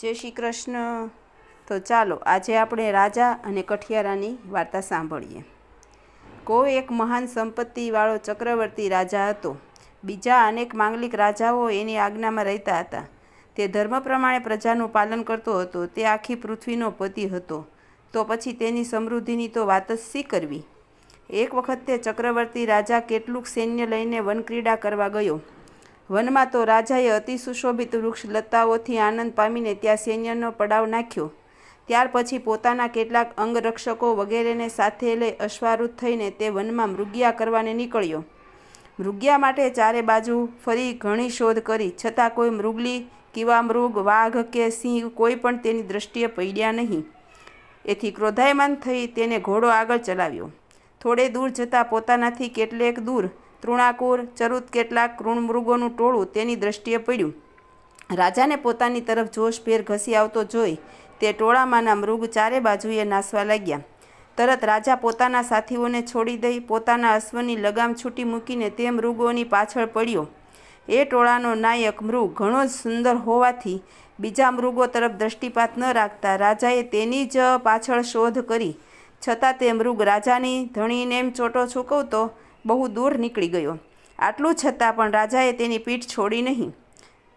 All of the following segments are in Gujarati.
જય શ્રી કૃષ્ણ। તો ચાલો આજે આપણે રાજા અને કઠિયારાની વાર્તા સાંભળીએ। કોઈ એક મહાન સંપત્તિવાળો ચક્રવર્તી રાજા હતો। બીજા અનેક માંગલિક રાજાઓ એની આજ્ઞામાં રહેતા હતા। તે ધર્મ પ્રમાણે પ્રજાનું પાલન કરતો હતો। તે આખી પૃથ્વીનો પતિ હતો। તો પછી તેની સમૃદ્ધિની તો વાત જ શી કરવી। એક વખત તે ચક્રવર્તી રાજા કેટલુંક સૈન્ય લઈને વનક્રીડા કરવા ગયો। વનમાં તો રાજાએ અતિ સુશોભિત વૃક્ષ લતાઓથી આનંદ પામીને ત્યાં સૈન્યનો પડાવ નાખ્યો। ત્યાર પછી પોતાના કેટલાક અંગરક્ષકો વગેરેને સાથે લઈ અશ્વારૂઢ થઈને તે વનમાં મૃગયા કરવાને નીકળ્યો। મૃગયા માટે ચારે બાજુ ફરી ઘણી શોધ કરી, છતાં કોઈ મૃગલી, કીવામૃગ, વાઘ કે સિંહ કોઈ પણ તેની દ્રષ્ટિએ પડ્યા નહીં। એથી ક્રોધાયમાન થઈ તેને ઘોડો આગળ ચલાવ્યો। થોડે દૂર જતાં પોતાનાથી કેટલેક દૂર તૃણાકુર, ચરુત કેટલાક કૃણમૃગોનું ટોળું તેની દ્રષ્ટિએ પડ્યું। રાજાને પોતાની તરફ જોશભેર ઘસી આવતો જોઈ તે ટોળામાંના મૃગ ચારે બાજુએ નાસવા લાગ્યા। તરત રાજા પોતાના સાથીઓને છોડી દઈ પોતાના અશ્વની લગામ છૂટી મૂકીને તે મૃગોની પાછળ પડ્યો। એ ટોળાનો નાયક મૃગ ઘણો જ સુંદર હોવાથી બીજા મૃગો તરફ દૃષ્ટિપાત ન રાખતા રાજાએ તેની જ પાછળ શોધ કરી, છતાં તે મૃગ રાજાની ધણીને એમ ચોટો ચૂકવતો બહુ દૂર નીકળી ગયો। આટલું છતાં પણ રાજાએ તેની પીઠ છોડી નહીં,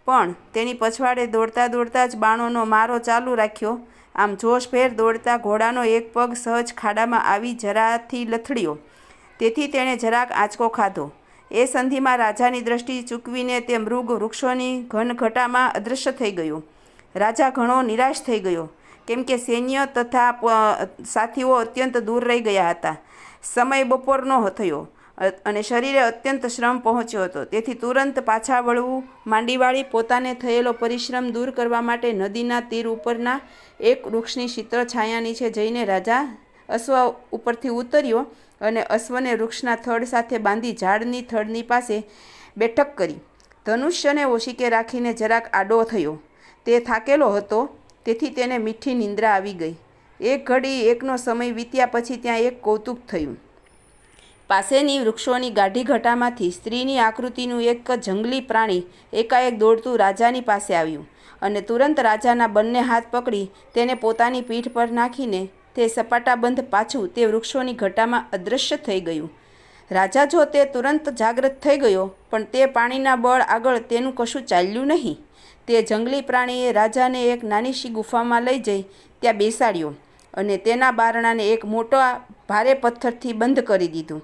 પણ તેની પછવાડે દોડતા દોડતા જ બાણોનો મારો ચાલુ રાખ્યો। આમ જોશભેર દોડતા ઘોડાનો એક પગ સહજ ખાડામાં આવી જરાથી લથડ્યો, તેથી તેણે જરાક આંચકો ખાધો। એ સંધિમાં રાજાની દ્રષ્ટિ ચૂકવીને તે મૃગ વૃક્ષોની ઘનઘટામાં અદૃશ્ય થઈ ગયો। રાજા ઘણો નિરાશ થઈ ગયો, કેમ કે સૈન્ય તથા સાથીઓ અત્યંત દૂર રહી ગયા હતા। સમય બપોરનો થયો અને શરીરે અત્યંત શ્રમ પહોંચ્યો હતો, તેથી તુરંત પાછા વળવું માંડી વાળી પોતાને થયેલો પરિશ્રમ દૂર કરવા માટે નદીના તીર ઉપરના એક વૃક્ષની શીતળ છાયા નીચે જઈને રાજા અશ્વ ઉપરથી ઉતર્યો અને અશ્વને વૃક્ષના થડ સાથે બાંધી ઝાડની થડની પાસે બેઠક કરી ધનુષ્યને ઓશિકે રાખીને જરાક આડો થયો। તે થાકેલો હતો, તેથી તેને મીઠી નિંદ્રા આવી ગઈ। એક ઘડી એકનો સમય વીત્યા પછી ત્યાં એક કૌતુક થયું। પાસેની વૃક્ષોની ગાઢી ઘટામાંથી સ્ત્રીની આકૃતિનું એક જંગલી પ્રાણી એકાએક દોડતું રાજાની પાસે આવ્યું અને તુરંત રાજાના બંને હાથ પકડી તેને પોતાની પીઠ પર નાખીને તે સપાટાબંધ પાછું તે વૃક્ષોની ઘટામાં અદૃશ્ય થઈ ગયું। રાજા જો તે તુરંત જાગૃત થઈ ગયો, પણ તે પાણીના બળ આગળ તેનું કશું ચાલ્યું નહીં। તે જંગલી પ્રાણીએ રાજાને એક નાનીશી ગુફામાં લઈ જઈ ત્યાં બેસાડ્યો અને તેના બારણાને એક મોટા ભારે પથ્થરથી બંધ કરી દીધું।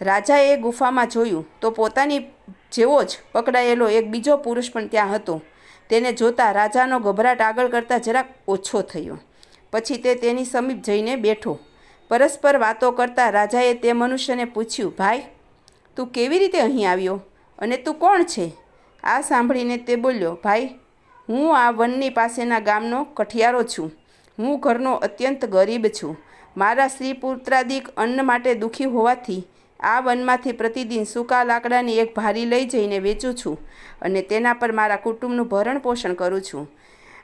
રાજાએ ગુફામાં જોયું તો પોતાની જેવો જ પકડાયેલો એક બીજો પુરુષ પણ ત્યાં હતો। તેને જોતાં રાજાનો ગભરાટ આગળ કરતાં જરાક ઓછો થયો। પછી તે તેની સમીપ જઈને બેઠો। પરસ્પર વાતો કરતાં રાજાએ તે મનુષ્યને પૂછ્યું, ભાઈ, તું કેવી રીતે અહીં આવ્યો અને તું કોણ છે? આ સાંભળીને તે બોલ્યો, ભાઈ, હું આ વનની પાસેના ગામનો કઠિયારો છું। હું ઘરનો અત્યંત ગરીબ છું। મારા સ્ત્રી પુત્રાદિક અન્ન માટે દુઃખી હોવાથી આ વનમાંથી પ્રતિદિન સૂકા લાકડાની એક ભારી લઈ જઈને વેચું છું અને તેના પર મારા કુટુંબનું ભરણ પોષણ કરું છું।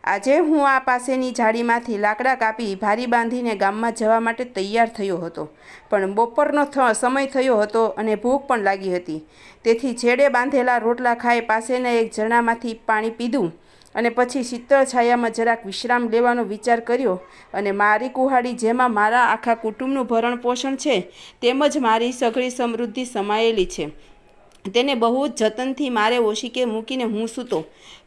આજે હું આ પાસેની ઝાડીમાંથી લાકડા કાપી ભારી બાંધીને ગામમાં જવા માટે તૈયાર થયો હતો, પણ બપોરનો સમય થયો હતો અને ભૂખ પણ લાગી હતી, તેથી છેડે બાંધેલા રોટલા ખાઈ પાસેના એક ઝરણામાંથી પાણી પીધું અને પછી શીતળ છાયામાં જરાક વિશ્રામ લેવાનો વિચાર કર્યો અને મારી કુહાડી જેમાં મારા આખા કુટુંબનું ભરણ પોષણ છે તેમજ મારી સઘળી સમૃદ્ધિ સમાયેલી છે તેને બહુ જ જતનથી મારે ઓશિકે મૂકીને હું સૂતો,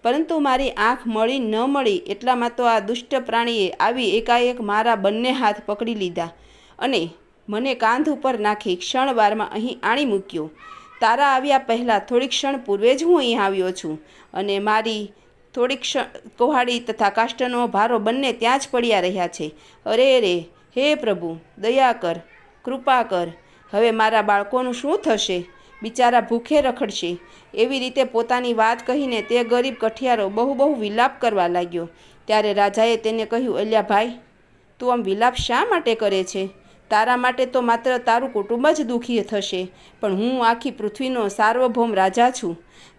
પરંતુ મારી આંખ મળી ન મળી એટલામાં તો આ દુષ્ટ પ્રાણીએ આવી એકાએક મારા બંને હાથ પકડી લીધા અને મને કાંધ ઉપર નાખી ક્ષણવારમાં અહીં આણી મૂક્યો। તારા આવ્યા પહેલાં થોડી ક્ષણ પૂર્વે જ હું અહીં આવ્યો છું અને મારી થોડીક કુહાડી તથા કાષ્ટનો ભારો બંને ત્યાં જ પડ્યા રહ્યા છે। અરે રે, હે પ્રભુ, દયા કર, કૃપા કર। હવે મારા બાળકોનું શું થશે? બિચારા ભૂખે રખડશે। એવી રીતે પોતાની વાત કહીને તે ગરીબ કઠિયારો બહુ વિલાપ કરવા લાગ્યો। ત્યારે રાજાએ તેને કહ્યું, અલ્યા ભાઈ, તું આમ વિલાપ શા માટે કરે છે? તારા માટે તો માત્ર તારું કુટુંબ જ દુઃખી થશે, પણ હું આખી પૃથ્વીનો સાર્વભૌમ રાજા છું,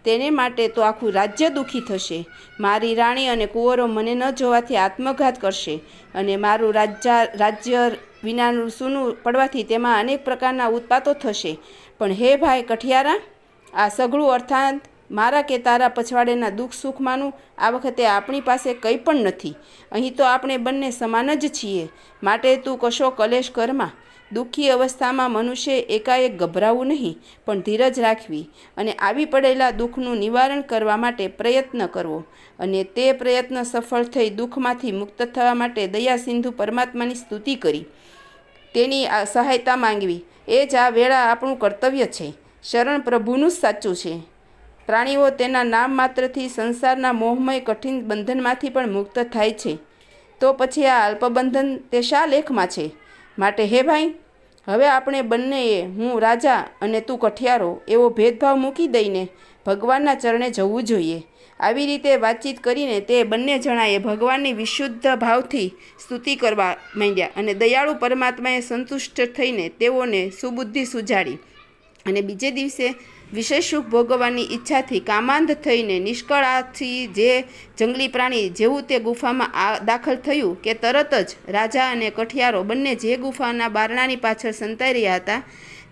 તેને માટે તો આખું રાજ્ય દુઃખી થશે। મારી રાણી અને કુંવરો મને ન જોવાથી આત્મઘાત કરશે અને મારું રાજ્ય વિનાનું સૂનું પડવાથી તેમાં અનેક પ્રકારના ઉત્પાતો થશે। પણ હે ભાઈ કઠિયારા, આ સઘળું અર્થાત મારા કે તારા પછવાડેના દુઃખ સુખમાંનું આ વખતે આપણી પાસે કંઈ પણ નથી. અહીં તો આપણે બંને સમાન જ છીએ. માટે તું કશો કલેશ કરમાં. દુઃખી અવસ્થામાં મનુષ્ય એકાએક ગભરાવું નહીં, પણ ધીરજ રાખવી અને આવી પડેલા દુઃખનું નિવારણ કરવા માટે પ્રયત્ન કરવો, અને તે પ્રયત્ન સફળ થઈ દુઃખમાંથી મુક્ત થવા માટે દયા સિંધુ પરમાત્માની સ્તુતિ કરી તેની સહાયતા માંગવી એ જ આ વેળા આપણું કર્તવ્ય છે. શરણ પ્રભુનું જ સાચું છે. પ્રાણીઓ તેના નામ માત્રથી સંસારના મોહમય કઠિન બંધનમાંથી પણ મુક્ત થાય છે, તો પછી આ અલ્પબંધન તે શા લેખમાં છે? માટે હે ભાઈ, હવે આપણે બંનેએ, હું રાજા અને તું કઠિયારો, એવો ભેદભાવ મૂકી દઈને ભગવાનના ચરણે જવું જોઈએ. આવી રીતે વાતચીત કરીને તે બંને જણાએ ભગવાનની વિશુદ્ધ ભાવથી સ્તુતિ કરવા માંડ્યા, અને દયાળુ પરમાત્માએ સંતુષ્ટ થઈને તેઓને સુબુદ્ધિ સુજાડી, અને બીજે દિવસે વિશેષ સુખ ભોગવવાની ઈચ્છાથી કામાંધ થઈને નિષ્કળાથી જે જંગલી પ્રાણી જેવું તે ગુફામાં દાખલ થયું કે તરત જ રાજા અને કઠિયારો બંને જે ગુફાના બારણાની પાછળ સંતાઈ રહ્યા હતા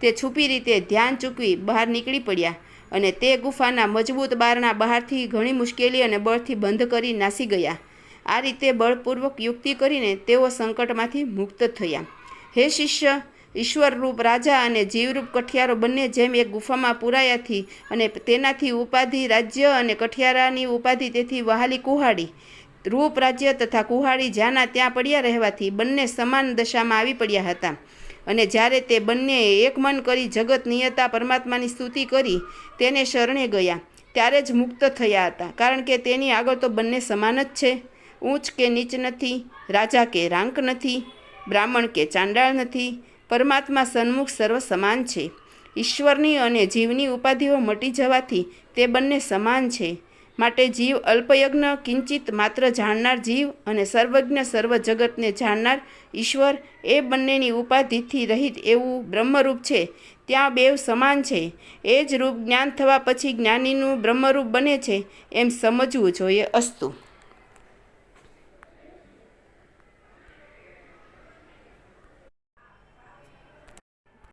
તે છુપી રીતે ધ્યાન ચૂકવી બહાર નીકળી પડ્યા, અને તે ગુફાના મજબૂત બારણા બહારથી ઘણી મુશ્કેલી અને બળથી બંધ કરી નાસી ગયા. આ રીતે બળપૂર્વક યુક્તિ કરીને તેઓ સંકટમાંથી મુક્ત થયા. હે શિષ્ય, ઈશ્વરરૂપ રાજા અને જીવરૂપ કઠિયારો બંને જેમ એક ગુફામાં પુરાયાથી અને તેનાથી ઉપાધિ રાજ્ય અને કઠિયારાની ઉપાધિ તેથી વહાલી કુહાડી, રૂપ રાજ્ય તથા કુહાડી જ્યાંના ત્યાં પડ્યા રહેવાથી બંને સમાન દશામાં આવી પડ્યા હતા. અને જ્યારે તે બંનેએ એક મન કરી જગત નિયતા પરમાત્માની સ્તુતિ કરી તેને શરણે ગયા ત્યારે જ મુક્ત થયા હતા. કારણ કે તેની આગળ તો બંને સમાન જ છે. ઊંચ કે નીચ નથી, રાજા કે રાંક નથી, બ્રાહ્મણ કે ચાંડાળ નથી. પરમાત્મા સન્મુખ સર્વ સમાન છે. ઈશ્વરની અને જીવની ઉપાધિઓ મટી જવાથી તે બંને સમાન છે. માટે જીવ અલ્પયજ્ઞ કિંચિત માત્ર જાણનાર જીવ અને સર્વજ્ઞ સર્વ જગતને જાણનાર ઈશ્વર એ બંનેની ઉપાધિથી રહિત એવું બ્રહ્મરૂપ છે. ત્યાં બેવ સમાન છે. એ જ રૂપ જ્ઞાન થવા પછી જ્ઞાનીનું બ્રહ્મરૂપ બને છે એમ સમજવું જોઈએ. અસ્તુ.